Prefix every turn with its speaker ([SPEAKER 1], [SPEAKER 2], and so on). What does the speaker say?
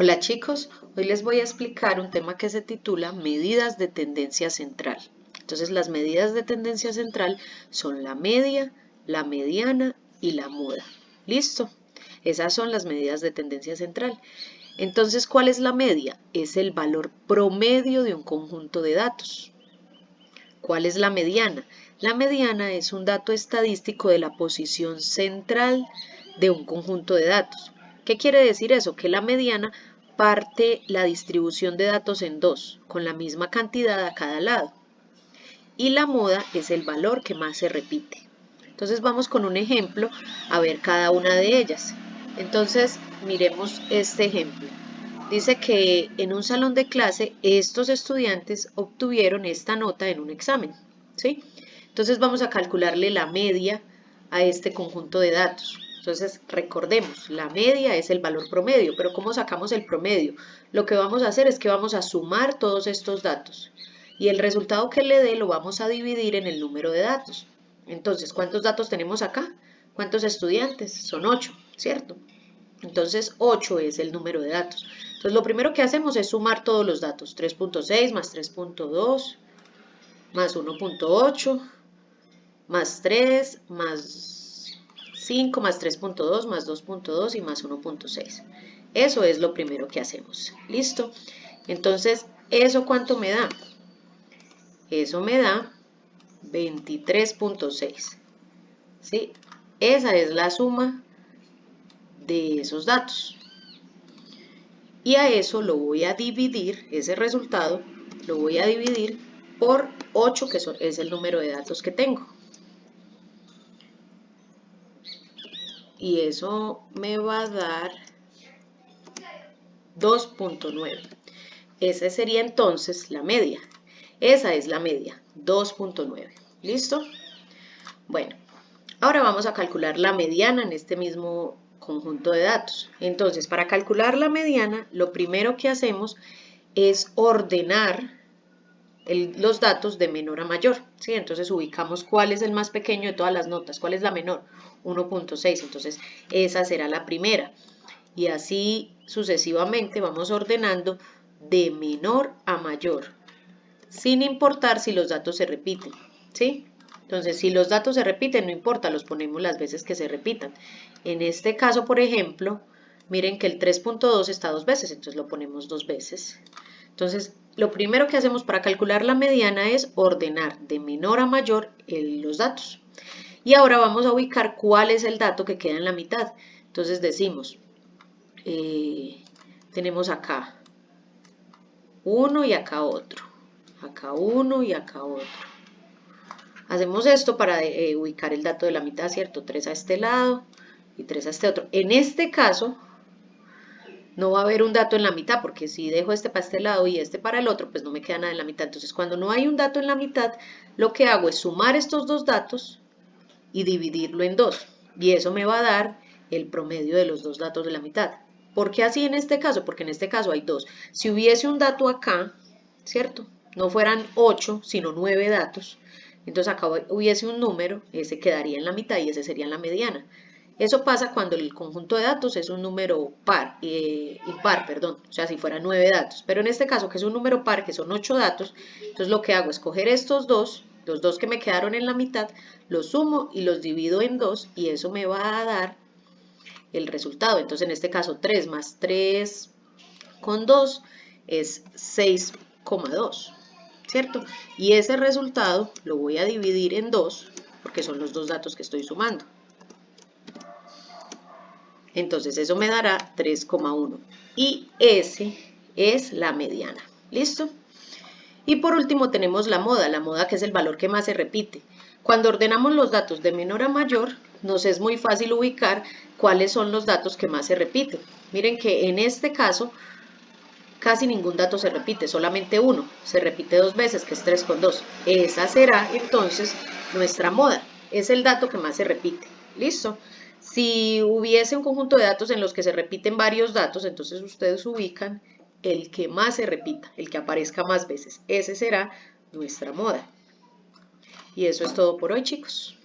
[SPEAKER 1] Hola chicos, hoy les voy a explicar un tema que se titula medidas de tendencia central. Entonces las medidas de tendencia central son la media, la mediana y la muda. ¿Listo? Esas son las medidas de tendencia central. Entonces, ¿cuál es la media? Es el valor promedio de un conjunto de datos. ¿Cuál es la mediana? La mediana es un dato estadístico de la posición central de un conjunto de datos. ¿Qué quiere decir eso? Que la mediana parte la distribución de datos en dos, con la misma cantidad a cada lado. Y la muda es el valor que más se repite. Entonces vamos con un ejemplo a ver cada una de ellas. Entonces miremos este ejemplo. Dice que en un salón de clase estos estudiantes obtuvieron esta nota en un examen, ¿sí? Entonces vamos a calcularle la media a este conjunto de datos. Entonces recordemos, la media es el valor promedio, pero ¿cómo sacamos el promedio? Lo que vamos a hacer es que vamos a sumar todos estos datos y el resultado que le dé lo vamos a dividir en el número de datos. Entonces, ¿cuántos datos tenemos acá? ¿Cuántos estudiantes? Son 8, ¿cierto? Entonces 8 es el número de datos. Entonces lo primero que hacemos es sumar todos los datos. 3.6 más 3.2 más 1.8 más 3 más 5 más 3.2 más 2.2 y más 1.6. Eso es lo primero que hacemos. ¿Listo? Entonces, ¿eso cuánto me da? Eso me da 23.6. ¿Sí? Esa es la suma de esos datos. Y a eso lo voy a dividir, ese resultado, lo voy a dividir por 8, que es el número de datos que tengo. Y eso me va a dar 2.9. Esa sería entonces la media. Esa es la media, 2.9. ¿Listo? Bueno, ahora vamos a calcular la mediana en este mismo conjunto de datos. Entonces, para calcular la mediana, lo primero que hacemos es ordenar los datos de menor a mayor, ¿sí? Entonces ubicamos cuál es el más pequeño de todas las notas, cuál es la menor, 1.6, entonces esa será la primera. Y así sucesivamente vamos ordenando de menor a mayor, sin importar si los datos se repiten, ¿sí? Entonces, si los datos se repiten, no importa, los ponemos las veces que se repitan. En este caso, por ejemplo, miren que el 3.2 está dos veces, entonces lo ponemos dos veces. Entonces, lo primero que hacemos para calcular la mediana es ordenar de menor a mayor los datos. Y ahora vamos a ubicar cuál es el dato que queda en la mitad. Entonces decimos, tenemos acá uno y acá otro. Acá uno y acá otro. Hacemos esto para ubicar el dato de la mitad, ¿cierto? 3 a este lado y 3 a este otro. En este caso, no va a haber un dato en la mitad, porque si dejo este para este lado y este para el otro, pues no me queda nada en la mitad. Entonces, cuando no hay un dato en la mitad, lo que hago es sumar estos dos datos y dividirlo en dos. Y eso me va a dar el promedio de los dos datos de la mitad. ¿Por qué así en este caso? Porque en este caso hay dos. Si hubiese un dato acá, ¿cierto? No fueran 8, sino 9 datos. Entonces acá hubiese un número, ese quedaría en la mitad y ese sería en la mediana. Eso pasa cuando el conjunto de datos es un número impar, perdón, o sea, si fueran 9 datos. Pero en este caso, que es un número par, que son 8 datos, entonces lo que hago es coger estos dos, los dos que me quedaron en la mitad, los sumo y los divido en 2 y eso me va a dar el resultado. Entonces en este caso 3 más 3 con 2 es 6,2, ¿cierto? Y ese resultado lo voy a dividir en 2 porque son los dos datos que estoy sumando. Entonces eso me dará 3,1 y ese es la mediana. ¿Listo? Y por último tenemos la moda que es el valor que más se repite. Cuando ordenamos los datos de menor a mayor, nos es muy fácil ubicar cuáles son los datos que más se repiten. Miren que en este caso casi ningún dato se repite, solamente uno. Se repite dos veces, que es 3,2. Esa será entonces nuestra moda. Es el dato que más se repite. ¿Listo? Si hubiese un conjunto de datos en los que se repiten varios datos, entonces ustedes ubican el que más se repita, el que aparezca más veces. Ese será nuestra moda. Y eso es todo por hoy, chicos.